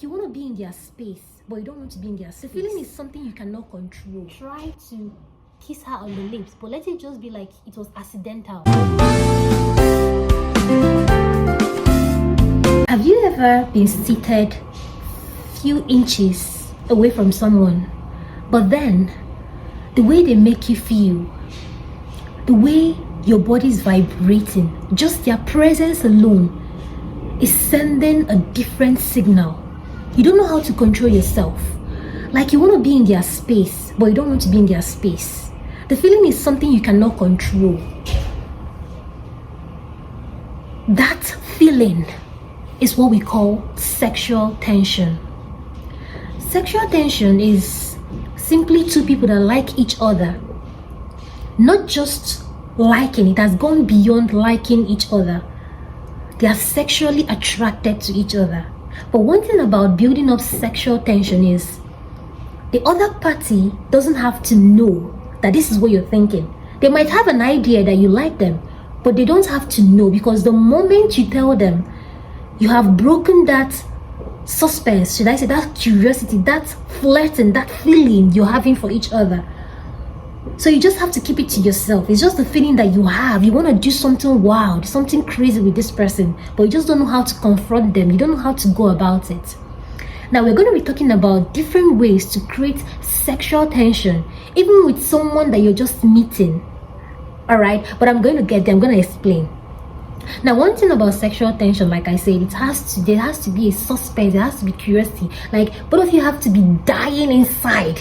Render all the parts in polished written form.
Like you want to be in their space, but you don't want to be in their space. The feeling is something you cannot control. Try to kiss her on the lips, but let it just be like it was accidental. Have you ever been seated few inches away from someone, but then the way they make you feel, the way your body is vibrating, just their presence alone is sending a different signal. You don't know how to control yourself. Like you want to be in their space, but you don't want to be in their space. The feeling is something you cannot control. That feeling is what we call sexual tension. Sexual tension is simply two people that like each other. Not just liking, it has gone beyond liking each other. They are sexually attracted to each other. But one thing about building up sexual tension is the other party doesn't have to know that this is what you're thinking. They might have an idea that you like them, but they don't have to know, because the moment you tell them, you have broken that suspense, should I say, that curiosity, that flirting, that feeling you're having for each other. So you just have to keep it to yourself. It's just the feeling that you have. You want to do something wild, something crazy with this person, but you just don't know how to confront them. You don't know how to go about it. Now we're going to be talking about different ways to create sexual tension, even with someone that you're just meeting. All right, but I'm going to get there. I'm going to explain. Now, one thing about sexual tension, like I said, there has to be a suspense. There has to be curiosity. Like both of you have to be dying inside.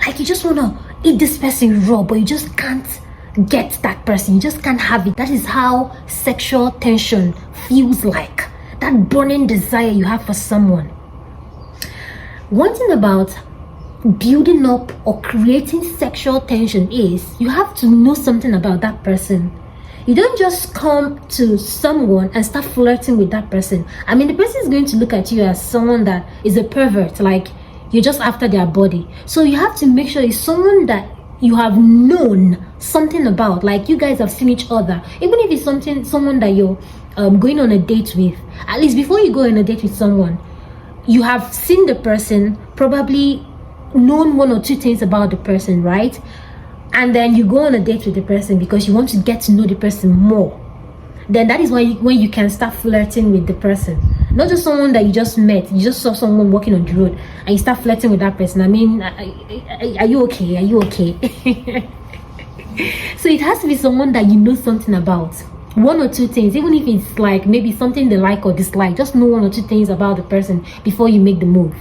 Like you just want to eat this person raw, but you just can't get that person. You just can't have it. That is how sexual tension feels like. That burning desire you have for someone. One thing about building up or creating sexual tension is you have to know something about that person. You don't just come to someone and start flirting with that person. I mean, the person is going to look at you as someone that is a pervert, like you're just after their body. So you have to make sure it's someone that you have known something about, like you guys have seen each other. Even if it's someone that you're going on a date with, at least before you go on a date with someone, you have seen the person, probably known one or two things about the person, right? And then you go on a date with the person because you want to get to know the person more. Then that is when you can start flirting with the person. Not just someone that you just met, you just saw someone walking on the road and you start flirting with that person. I mean, are you okay? Are you okay? So it has to be someone that you know something about. One or two things, even if it's like maybe something they like or dislike, just know one or two things about the person before you make the move.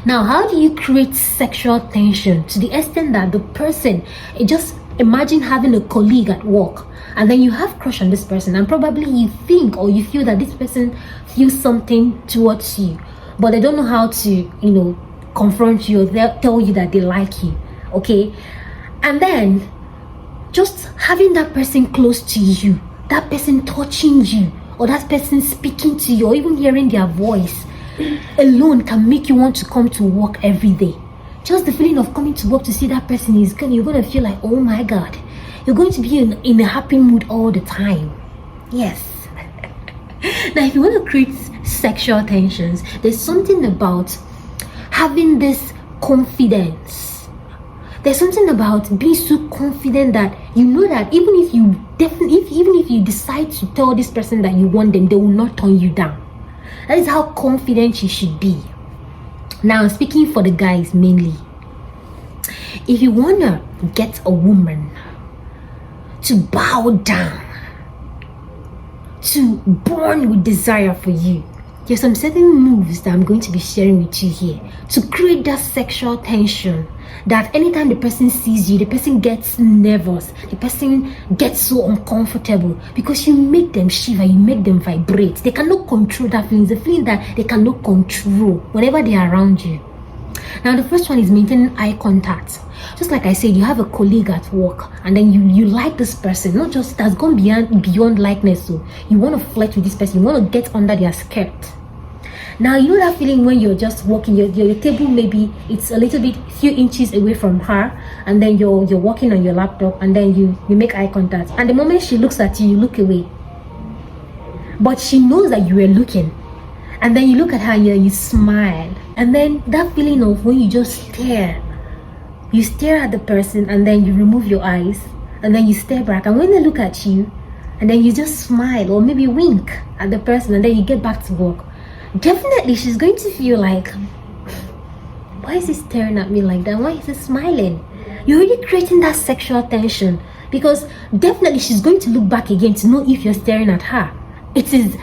Now, how do you create sexual tension to the extent that the person, just imagine having a colleague at work and then you have crush on this person and probably you think or you feel that this person feels something towards you, but they don't know how to, confront you or tell you that they like you, okay? And then just having that person close to you, that person touching you, or that person speaking to you, or even hearing their voice alone can make you want to come to work every day. Just the feeling of coming to work to see that person you're going to feel like, oh my God, you're going to be in a happy mood all the time. Yes. Now, if you want to create sexual tensions, there's something about having this confidence. There's something about being so confident that you know that even if you decide to tell this person that you want them, they will not turn you down. That is how confident you should be. Now, speaking for the guys mainly, if you want to get a woman to bow down, to burn with desire for you, there's some certain moves that I'm going to be sharing with you here to create that sexual tension, that anytime the person sees you, the person gets nervous, the person gets so uncomfortable because you make them shiver, you make them vibrate. They cannot control that feeling. It's a feeling that they cannot control whenever they are around you. Now, the first one is maintaining eye contact. Just like I said, you have a colleague at work and then you like this person, not just, that's gone beyond likeness. So you want to flirt with this person, you want to get under their skirt. Now, you know that feeling when you're just walking, your table, maybe it's a little bit, few inches away from her, and then you're walking on your laptop, and then you make eye contact, and the moment she looks at you, you look away, but she knows that you were looking, and then you look at her and you smile, and then that feeling of when you just you stare at the person and then you remove your eyes and then you stare back, and when they look at you and then you just smile or maybe wink at the person and then you get back to work, definitely she's going to feel like, why is he staring at me like that? Why is he smiling? You're already creating that sexual tension, because definitely she's going to look back again to know if you're staring at her. It is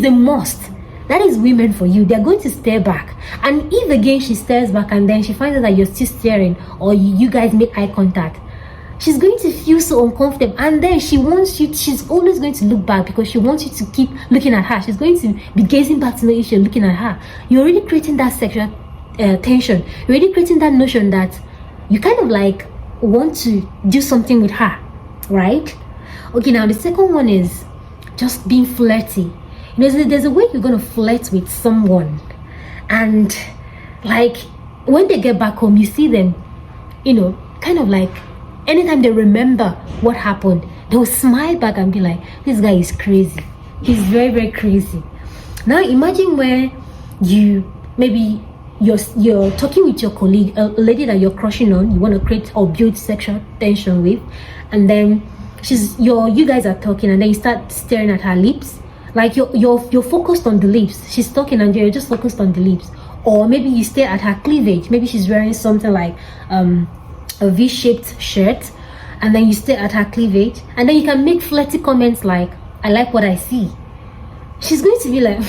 a must. That is women for you. They're going to stare back, and if again she stares back and then she finds out that you're still staring or you guys make eye contact, she's going to feel so uncomfortable, and then she's always going to look back because she wants you to keep looking at her. She's going to be gazing back to know if you're looking at her. You're already creating that sexual tension. You're already creating that notion that you kind of like want to do something with her, right? Okay, now the second one is just being flirty. There's a way you're gonna flirt with someone, and like when they get back home, you see them, kind of like anytime they remember what happened, they'll smile back and be like, this guy is crazy. He's very, very crazy. Now imagine where you're talking with your colleague, a lady that you're crushing on, you want to create or build sexual tension with, and then you guys are talking, and then you start staring at her lips, like you're focused on the lips. She's talking and you're just focused on the lips. Or maybe you stare at her cleavage. Maybe she's wearing something like a V-shaped shirt, and then you stare at her cleavage, and then you can make flirty comments like, I like what I see. She's going to be like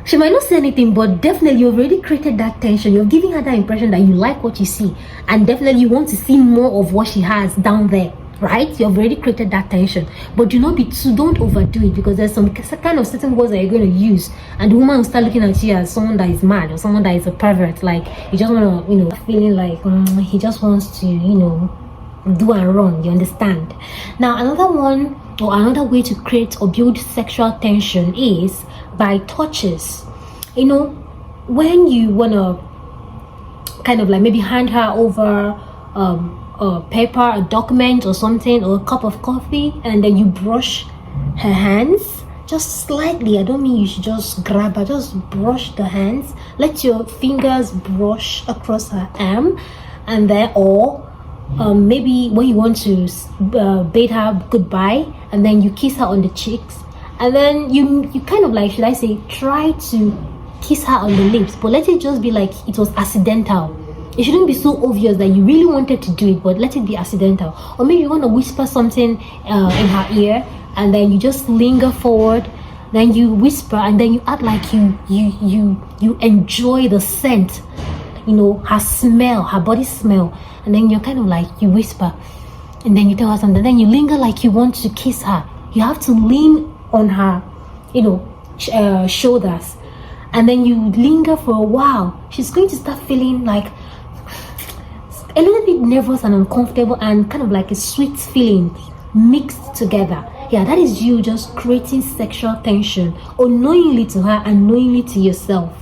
she might not say anything, but definitely you've already created that tension. You're giving her that impression that you like what you see, and definitely you want to see more of what she has down there, right? You've already created that tension. But don't overdo it, because there's some kind of certain words that you're going to use, and the woman will start looking at you as someone that is mad or someone that is a pervert. Like you just want to, feeling like he just wants to, do and run. You understand? Now another way to create or build sexual tension is by touches. When you want to kind of like maybe hand her over a paper, a document or something, or a cup of coffee, and then you brush her hands just slightly. I don't mean you should just grab her, just brush the hands. Let your fingers brush across her arm, and then maybe when you want to bid her goodbye, and then you kiss her on the cheeks, and then you kind of like, should I say, try to kiss her on the lips, but let it just be like it was accidental. It shouldn't be so obvious that you really wanted to do it, but let it be accidental. Or maybe you want to whisper something in her ear, and then you just linger forward, then you whisper, and then you act like you enjoy the scent, her smell, her body smell, and then you're kind of like, you whisper, and then you tell her something, then you linger like you want to kiss her. You have to lean on her shoulders, and then you linger for a while. She's going to start feeling like a little bit nervous and uncomfortable, and kind of like a sweet feeling mixed together. Yeah, that is you just creating sexual tension, unknowingly to her and knowingly to yourself.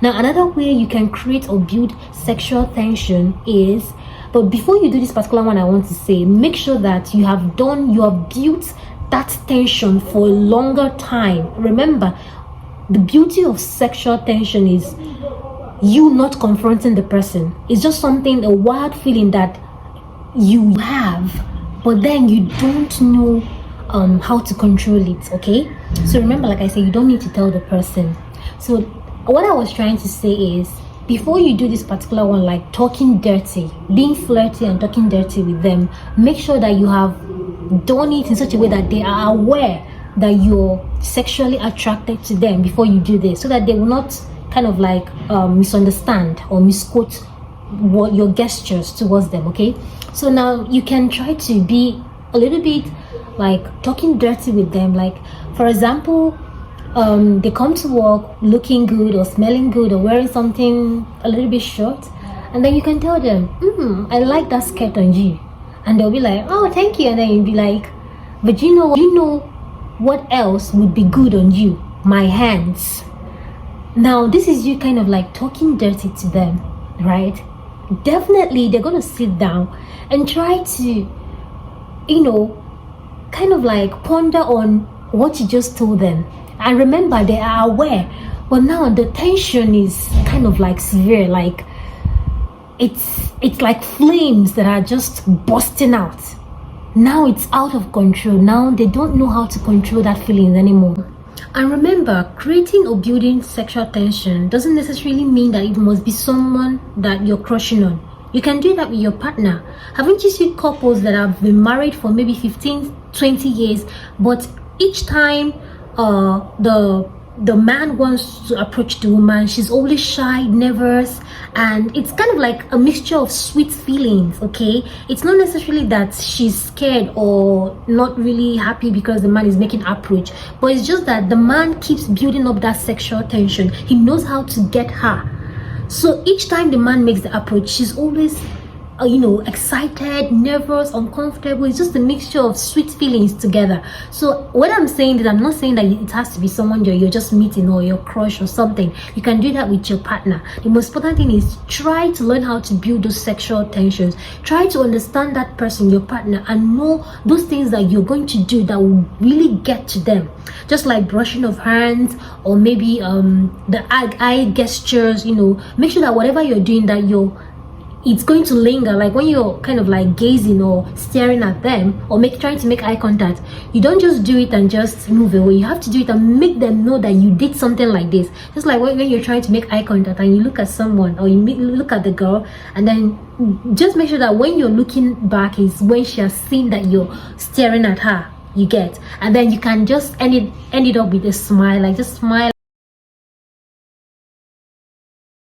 Now another way you can create or build sexual tension is, but before you do this particular one, I want to say, make sure that you have built that tension for a longer time. Remember, the beauty of sexual tension is you not confronting the person. It's just something, a wild feeling that you have, but then you don't know how to control it. Okay, so remember, like I said, you don't need to tell the person. So what I was trying to say is, before you do this particular one, like talking dirty, being flirty and talking dirty with them, make sure that you have done it in such a way that they are aware that you're sexually attracted to them before you do this, so that they will not kind of like misunderstand or misquote what your gestures towards them. Okay, so now you can try to be a little bit like talking dirty with them. Like, for example, they come to work looking good or smelling good or wearing something a little bit short, and then you can tell them, I like that skirt on you, and they'll be like, oh, thank you, and then you'll be like, but you know what else would be good on you? My hands. Now this is you kind of like talking dirty to them, right? Definitely they're gonna sit down and try to kind of like ponder on what you just told them. And remember, they are aware, but now the tension is kind of like severe, like it's like flames that are just bursting out. Now it's out of control. Now they don't know how to control that feeling anymore. And remember, creating or building sexual tension doesn't necessarily mean that it must be someone that you're crushing on. You can do that with your partner. Haven't you seen couples that have been married for maybe 15, 20 years, but each time the man wants to approach the woman, she's always shy, nervous, and it's kind of like a mixture of sweet feelings, okay? It's not necessarily that she's scared or not really happy because the man is making approach, but it's just that the man keeps building up that sexual tension. He knows how to get her. So each time the man makes the approach, she's always excited, nervous, uncomfortable. It's just a mixture of sweet feelings together. So what I'm saying is, I'm not saying that it has to be someone you're just meeting or your crush or something. You can do that with your partner. The most important thing is try to learn how to build those sexual tensions. Try to understand that person, your partner, and know those things that you're going to do that will really get to them. Just like brushing of hands, or maybe the eye gestures. Make sure that whatever you're doing, that it's going to linger. Like when you're kind of like gazing or staring at them, or trying to make eye contact, you don't just do it and just move away. You have to do it and make them know that you did something like this. Just like when you're trying to make eye contact and you look at someone, or you look at the girl, and then just make sure that when you're looking back is when she has seen that you're staring at her, you get. And then you can just end it up with a smile, like just smile.